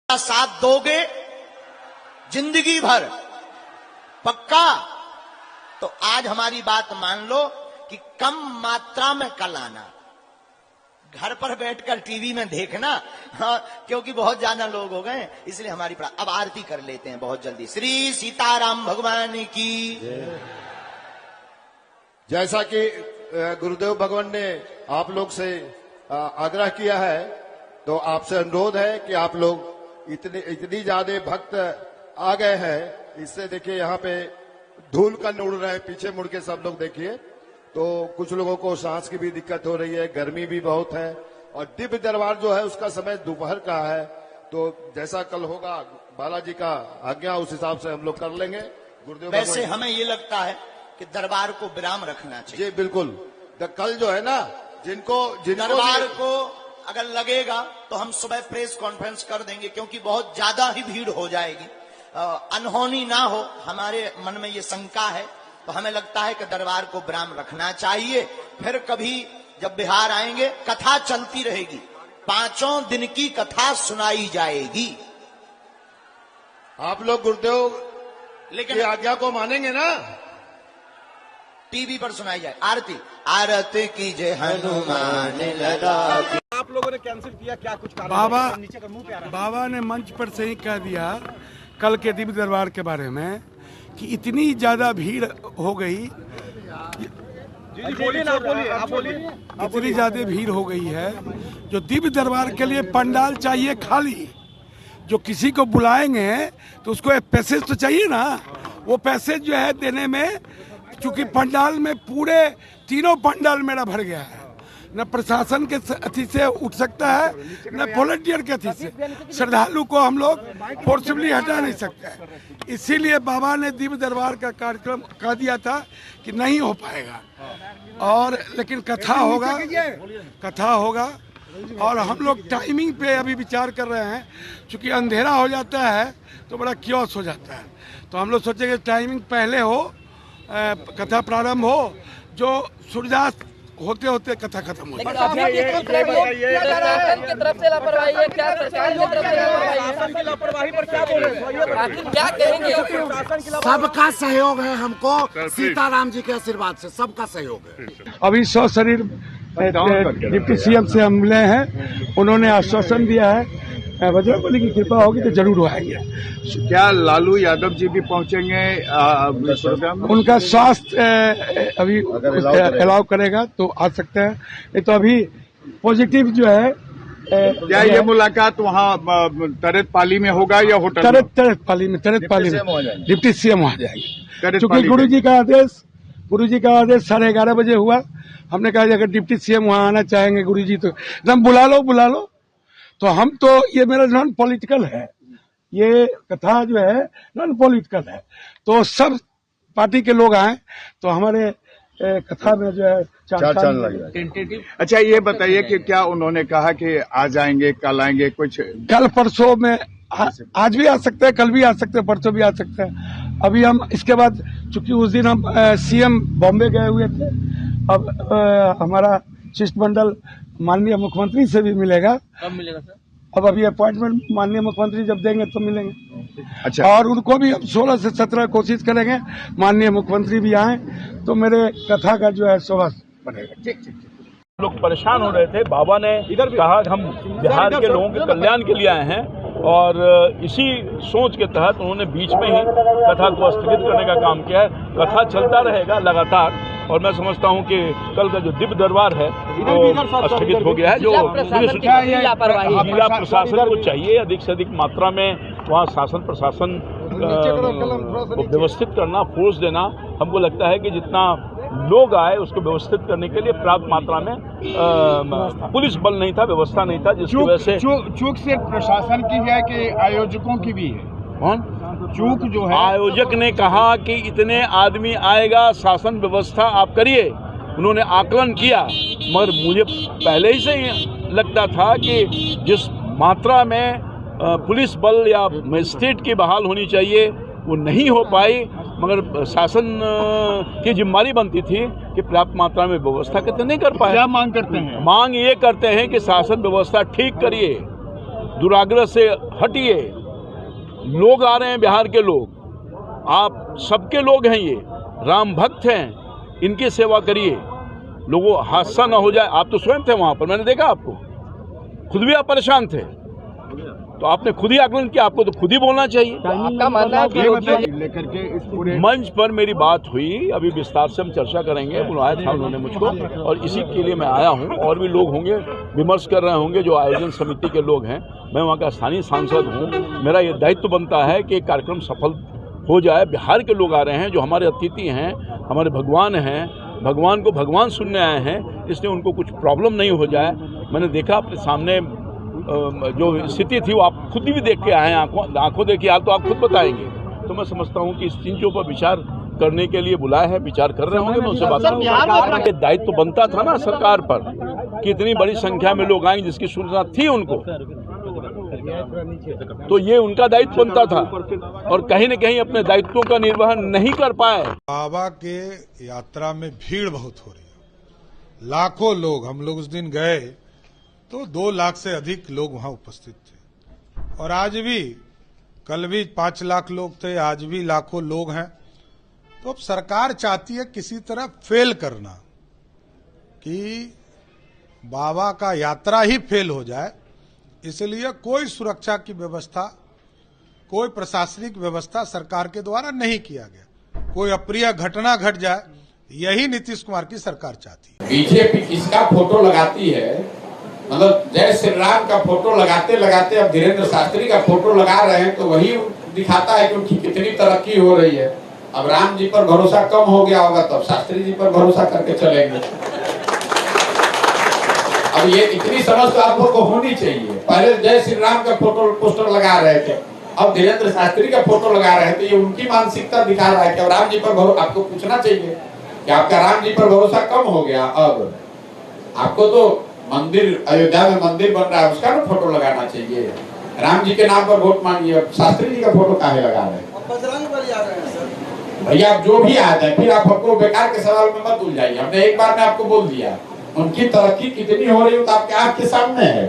साथ दोगे जिंदगी भर पक्का? तो आज हमारी बात मान लो कि कम मात्रा में कल आना, घर पर बैठकर टीवी में देखना। हाँ, क्योंकि बहुत ज्यादा लोग हो गए इसलिए हमारी अब आरती कर लेते हैं बहुत जल्दी। श्री सीताराम भगवान की। जैसा कि गुरुदेव भगवान ने आप लोग से आग्रह किया है, तो आपसे अनुरोध है कि आप लोग इतनी ज्यादा भक्त आ गए हैं, इससे देखिए यहाँ पे धूल कण उड़ रहे हैं, पीछे मुड़ के सब लोग देखिए। तो कुछ लोगों को सांस की भी दिक्कत हो रही है, गर्मी भी बहुत है, और दिव्य दरबार जो है उसका समय दोपहर का है। तो जैसा कल होगा बालाजी का आज्ञा, उस हिसाब से हम लोग कर लेंगे। गुरुदेव वैसे हमें ये लगता है कि दरबार को विराम रखना चाहिए। जी बिल्कुल। कल जो है ना, जिनको दरबार को अगर लगेगा तो हम सुबह प्रेस कॉन्फ्रेंस कर देंगे, क्योंकि बहुत ज्यादा ही भीड़ हो जाएगी। अनहोनी ना हो, हमारे मन में ये शंका है। तो हमें लगता है कि दरबार को विराम रखना चाहिए। फिर कभी जब बिहार आएंगे कथा चलती रहेगी, 5 दिन की कथा सुनाई जाएगी। आप लोग गुरुदेव लेकिन आज्ञा को मानेंगे ना? टीवी पर सुनाई जाए आरती। आरती कीजिए हनुमान लगा। आप लोगों ने कैंसिल किया, क्या कुछ कारण? बाबा ने मंच पर से ही कह दिया कल के दिव्य दरबार के बारे में कि इतनी ज्यादा भीड़ हो गई, इतनी ज्यादा भीड़ हो गई है, जो दिव्य दरबार के लिए पंडाल चाहिए खाली। जो किसी को बुलाएंगे तो उसको एक पैसेज तो चाहिए ना। वो पैसेज जो है देने में, चूंकि पंडाल में पूरे तीनों पंडाल मेरा भर गया है, न प्रशासन के अथी से उठ सकता है, न वॉलंटियर के अथी से। श्रद्धालु को हम लोग फोर्सफुली हटा नहीं सकते। इसीलिए बाबा ने दिव्य दरबार का कार्यक्रम कह दिया था कि नहीं हो पाएगा। और लेकिन कथा होगा और हम लोग टाइमिंग पे अभी विचार कर रहे हैं। चूंकि अंधेरा हो जाता है तो बड़ा क्योस हो जाता है, तो हम लोग सोचेंगे टाइमिंग पहले हो, कथा प्रारंभ हो, जो सूर्यास्त होते होते कथा खत्म हो जाए। सबका सहयोग है हमको, सीताराम जी के आशीर्वाद से सबका सहयोग है। अभी 100 शरीर डिप्टी सीएम से हम मिले हैं, उन्होंने आश्वासन दिया है बजरंगबली की कृपा होगी तो जरूर आएंगे। क्या लालू यादव जी भी पहुंचेंगे प्रोग्राम में? उनका स्वास्थ्य अभी अलाउ करेगा तो आ सकते हैं। ये तो अभी पॉजिटिव जो है। क्या ये मुलाकात वहाँ तरत पाली में होगा या होटल? तरत पाली में डिप्टी सीएम वहाँ जाएंगे। क्योंकि गुरु जी का आदेश 11:30 बजे हुआ। हमने कहा अगर डिप्टी सीएम वहाँ आना चाहेंगे गुरु जी तो एकदम बुला लो। तो हम तो, ये मेरा नॉन पॉलिटिकल है, ये कथा जो है नॉन पॉलिटिकल है, तो सब पार्टी के लोग आए तो हमारे कथा में जो है चांद लगे। अच्छा, ये बताइए कि क्या उन्होंने कहा कि आ जाएंगे, कल आएंगे? कुछ कल परसों में आज भी आ सकते हैं, कल भी आ सकते हैं, परसों भी आ सकते हैं। अभी हम इसके बाद, चूंकि उस दिन हम सीएम बॉम्बे गए हुए थे, अब हमारा शिष्टमंडल माननीय मुख्यमंत्री से भी मिलेगा। कब मिलेगा सर? अब अभी अपॉइंटमेंट माननीय मुख्यमंत्री जब देंगे तो मिलेंगे। अच्छा। और उनको भी हम 16 से 17 कोशिश करेंगे माननीय मुख्यमंत्री भी आए तो मेरे कथा का जो है शोभा बढ़ेगा। लोग परेशान हो रहे थे। बाबा ने कहा हम बिहार के लोगों के कल्याण के लिए आए हैं, और इसी सोच के तहत उन्होंने बीच में ही कथा को स्थगित करने का काम किया है। कथा चलता रहेगा लगातार, और मैं समझता हूं कि कल का जो दिव्य दरबार है वो स्थगित हो गया है। जो जिला प्रशासन को चाहिए अधिक से अधिक मात्रा में वहाँ शासन प्रशासन को व्यवस्थित करना, फोर्स देना। हमको लगता है कि जितना लोग आए उसको व्यवस्थित करने के लिए पर्याप्त मात्रा में पुलिस बल नहीं था, व्यवस्था नहीं था, जिसकी वजह से चूक से प्रशासन की है कि आयोजकों की भी है? कौन चूक जो है? आयोजक ने कहा कि इतने आदमी आएगा, शासन व्यवस्था आप करिए। उन्होंने आकलन किया, मगर मुझे पहले ही से लगता था कि जिस मात्रा में पुलिस बल या मजिस्ट्रेट की बहाल होनी चाहिए वो नहीं हो पाई। मगर शासन की जिम्मेदारी बनती थी कि पर्याप्त मात्रा में व्यवस्था कितने नहीं कर पाए। क्या मांग करते हैं? मांग ये करते हैं कि शासन व्यवस्था ठीक करिए, दुराग्रह से हटिए। लोग आ रहे हैं, बिहार के लोग, आप सबके लोग हैं, ये राम भक्त हैं, इनकी सेवा करिए, लोगों हादसा ना हो जाए। आप तो स्वयं थे वहां पर, मैंने देखा आपको, खुद भी आप परेशान थे, तो आपने खुद ही आकलन किया, आपको तो खुद ही बोलना चाहिए। आपका मानना है कि लेकर के इस पूरे मंच पर मेरी बात हुई, अभी विस्तार से हम चर्चा करेंगे, बुलाया था उन्होंने मुझको, और इसी के लिए मैं आया हूं। और भी लोग होंगे, विमर्श कर रहे होंगे, जो आयोजन समिति के लोग हैं, मैं वहां का स्थानीय सांसद हूं, मेरा ये दायित्व बनता है कि कार्यक्रम सफल हो जाए। बिहार के लोग आ रहे हैं, जो हमारे अतिथि हैं, हमारे भगवान हैं, भगवान को भगवान सुनने आए हैं, इसलिए उनको कुछ प्रॉब्लम नहीं हो जाए। मैंने देखा अपने सामने जो स्थिति थी, वो आप खुद भी देख के आए हैं, आंखों देखिए, आप तो आप खुद बताएंगे। तो मैं समझता हूँ कि इस चीज़ों पर विचार करने के लिए बुलाया है, विचार कर रहे होंगे, मैं उनसे बात करूँगा। दायित्व बनता था ना सरकार पर कि इतनी बड़ी संख्या में लोग आएंगे, जिसकी सूचना थी उनको, तो ये उनका दायित्व बनता था, और कहीं न कहीं अपने दायित्वों का निर्वहन नहीं कर पाए। बाबा के यात्रा में भीड़ बहुत हो रही है, लाखों लोग, हम लोग उस दिन गए तो 2 लाख से अधिक लोग वहां उपस्थित थे, और आज भी, कल भी 5 लाख लोग थे, आज भी लाखों लोग हैं। तो अब सरकार चाहती है किसी तरह फेल करना, कि बाबा का यात्रा ही फेल हो जाए, इसलिए कोई सुरक्षा की व्यवस्था, कोई प्रशासनिक व्यवस्था सरकार के द्वारा नहीं किया गया। कोई अप्रिय घटना घट जाए, यही नीतीश कुमार की सरकार चाहती है। बीजेपी किसका फोटो लगाती है, मतलब जय श्री राम का फोटो लगाते लगाते अब धीरेन्द्र शास्त्री का फोटो लगा रहे हैं, तो वही दिखाता है कि उनकी कितनी तरक्की हो रही है। अब राम जी पर भरोसा कम हो गया होगा, तब शास्त्री जी पर भरोसा करके चलेंगे। अब ये इतनी समझ तो आप लोग को होनी चाहिए। पहले जय श्री राम का फोटो पोस्टर लगा रहे थे, अब धीरेन्द्र शास्त्री का फोटो लगा रहे हैं, तो ये उनकी मानसिकता दिखा रहा है कि अब राम जी पर भरोसा, आपको पूछना चाहिए कि आपका राम जी पर भरोसा कम हो गया। अब आपको तो मंदिर, अयोध्या में मंदिर बन रहा है, उसका ना फोटो लगाना चाहिए। राम जी के नाम पर वोट मांगिए, शास्त्री जी का फोटो काहे लगा रहे हैं? बजरंग बली आ रहे हैं सर। भैया आप जो भी आ जाए, फिर आप हमको बेकार के सवाल में मत उलझाइए। हमने एक बार में आपको बोल दिया, उनकी तरक्की कितनी हो रही है तो आपके आंख के सामने है।